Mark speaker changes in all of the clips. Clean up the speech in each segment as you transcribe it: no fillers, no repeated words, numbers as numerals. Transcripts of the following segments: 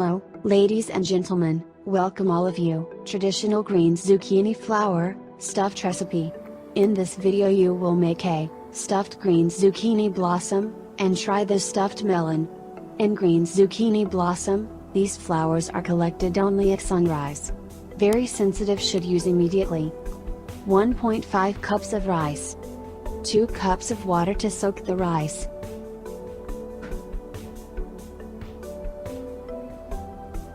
Speaker 1: Hello, ladies and gentlemen, welcome all of you. Traditional green zucchini flour, stuffed recipe. In this video you will make a stuffed green zucchini blossom, and try the stuffed melon. In green zucchini blossom, these flowers are collected only at sunrise. Very sensitive, should use immediately. 1.5 cups of rice. 2 cups of water to soak the rice.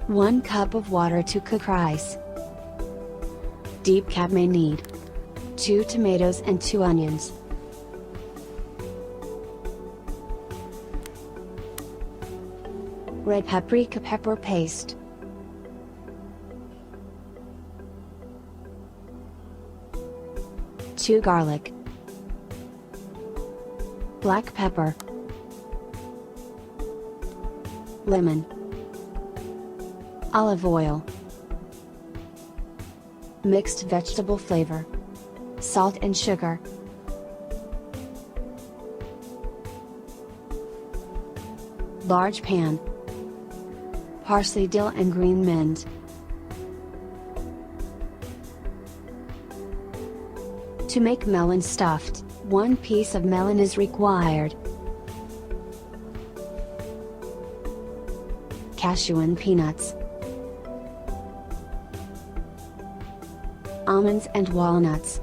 Speaker 1: 1 cup of water to cook rice. Deep cab may need 2 tomatoes and 2 onions. Red paprika pepper paste. Two garlic. Black pepper. Lemon. Olive oil. Mixed vegetable flavor. Salt and sugar. Large pan. Parsley, dill and green mint. To make melon stuffed, 1 piece of melon is required. Cashew and peanuts. Almonds and walnuts.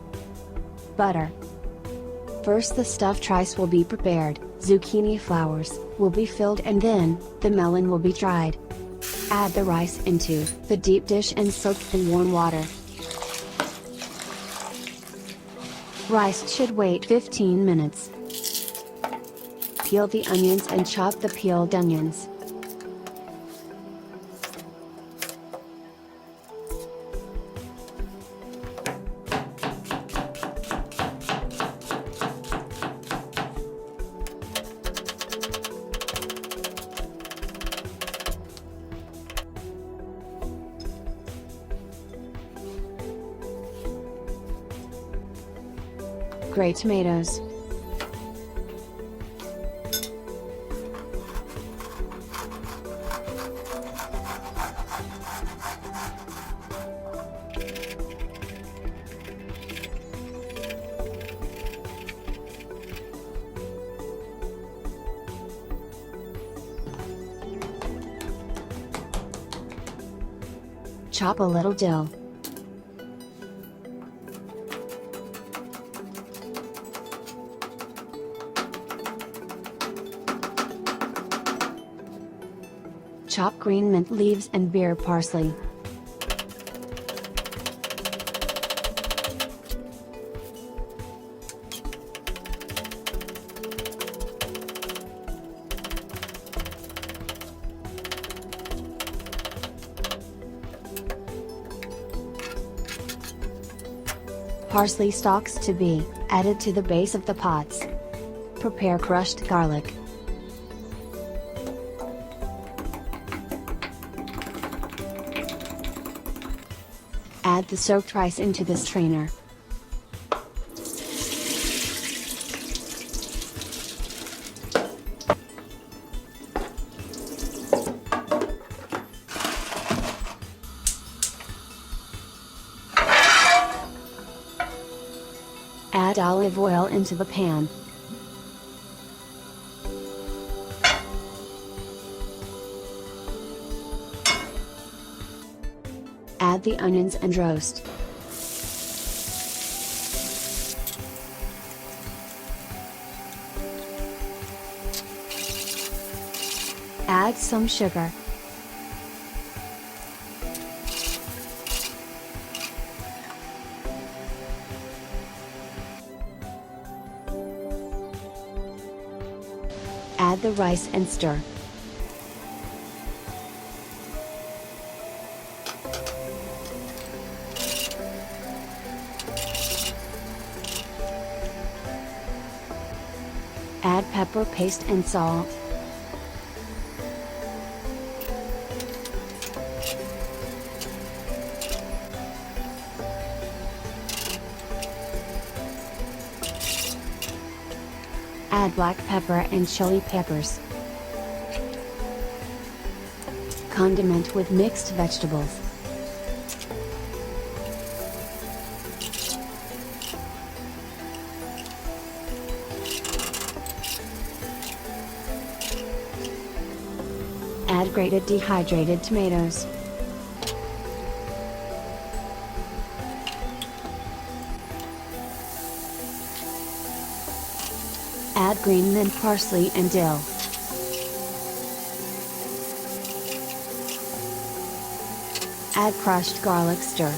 Speaker 1: Butter. First the stuffed rice will be prepared, zucchini flowers will be filled, and then, the melon will be dried. Add the rice into the deep dish and soak in warm water. Rice should wait 15 minutes. Peel the onions and chop the peeled onions. Grate tomatoes. Chop a little dill. Chop green mint leaves and bare parsley. Parsley stalks to be added to the base of the pots. Prepare crushed garlic. Add the soaked rice into the strainer. Add olive oil into the pan. Add the onions and roast. Add some sugar. Add the rice and stir. Add pepper paste and salt.
Speaker 2: Add black pepper and chili peppers.
Speaker 1: Condiment with mixed vegetables. Add grated dehydrated tomatoes. Add green mint, parsley and dill. Add crushed garlic, stir.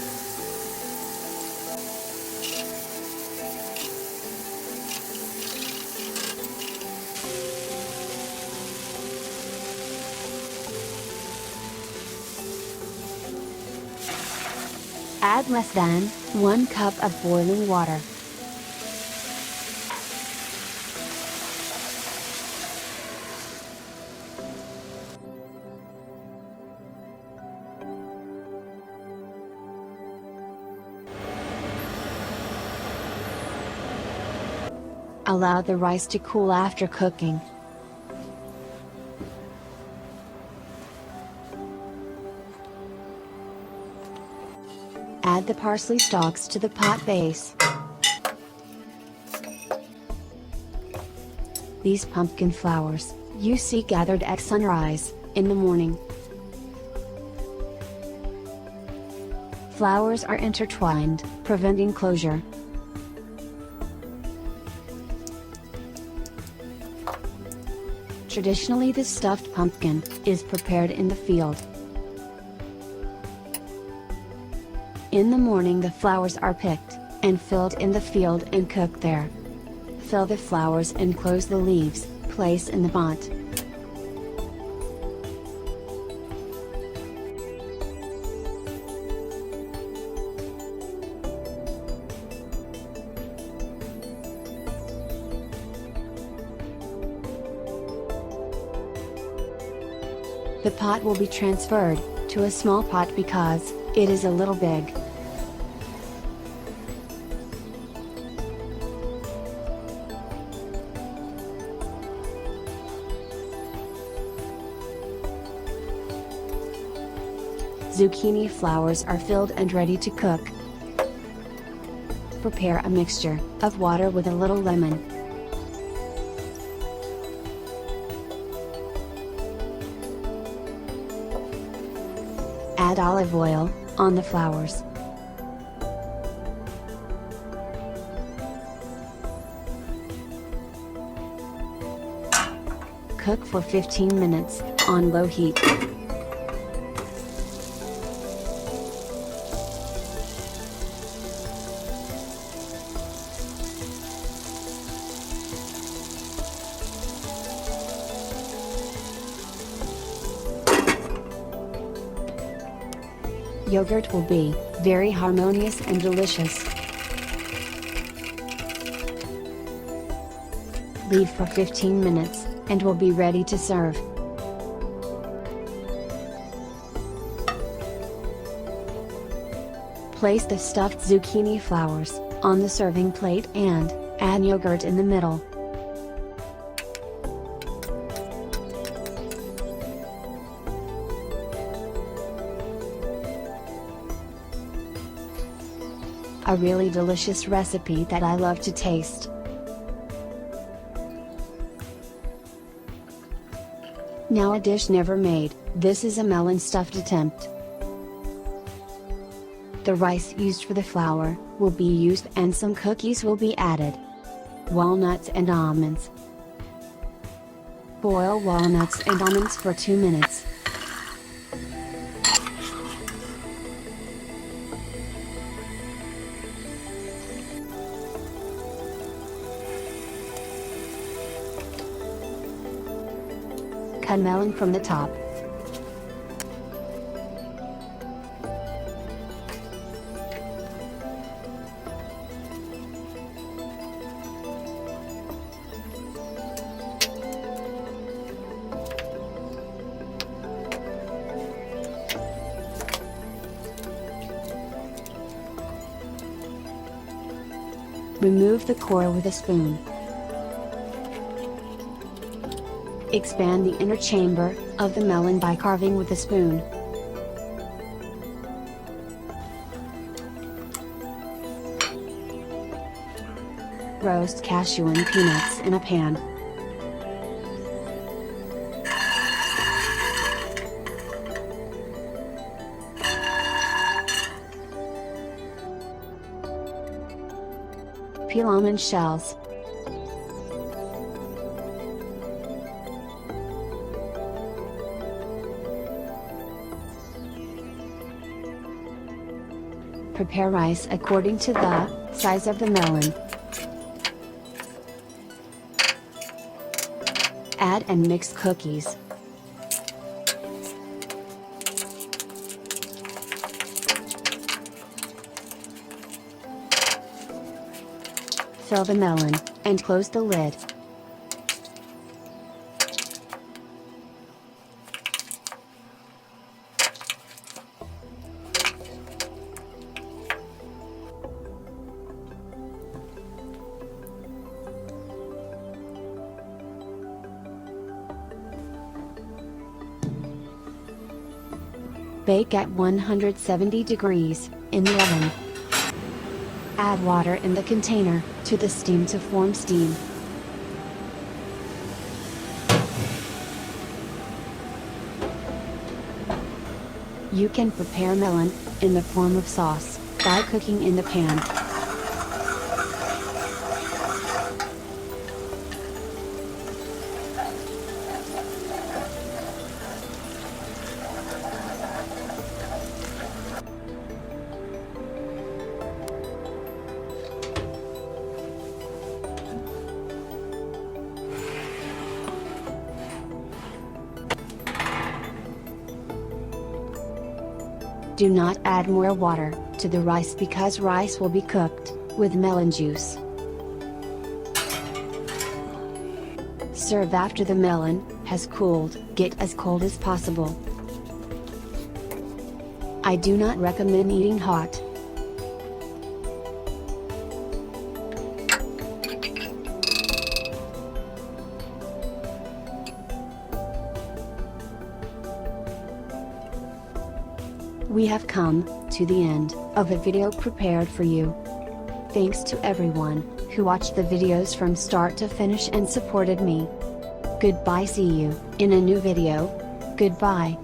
Speaker 1: Add less than 1 cup of boiling water. Allow the rice to cool after cooking. Add the parsley stalks to the pot base. These pumpkin flowers, you see gathered at sunrise, in the morning. Flowers are intertwined, preventing closure. Traditionally, this stuffed pumpkin is prepared in the field. In the morning the flowers are picked, and filled in the field and cooked there. Fill the flowers and close the leaves, place in the pot. The pot will be transferred to a small pot because it is a little big. Zucchini flowers are filled and ready to cook. Prepare a mixture of water with a little lemon. Add olive oil on the flowers. Cook for 15 minutes on low heat. Yogurt will be very harmonious and delicious. Leave for 15 minutes, and will be ready to serve. Place the stuffed zucchini flowers on the serving plate and add yogurt in the middle. A really delicious recipe that I love to taste. Now a dish never made. This is a melon stuffed attempt. The rice used for the flour will be used and some cookies will be added. Walnuts and almonds. Boil walnuts and almonds for 2 minutes. Cut melon from the top. Remove the core with a spoon. Expand the inner chamber of the melon by carving with a spoon. Roast cashew and peanuts in a pan. Peel almond shells. Prepare rice according to the size of the melon. Add and mix cookies. Fill the melon, and close the lid. Bake at 170 degrees, in the oven. Add water in the container, to the steam to form steam. You can prepare melon, in the form of sauce, by cooking in the pan. Do not add more water to the rice because rice will be cooked with melon juice. Serve after the melon has cooled. Get as cold as possible. I do not recommend eating hot. We have come to the end of a video prepared for you. Thanks to everyone who watched the videos from start to finish and supported me. Goodbye, see you in a new video. Goodbye.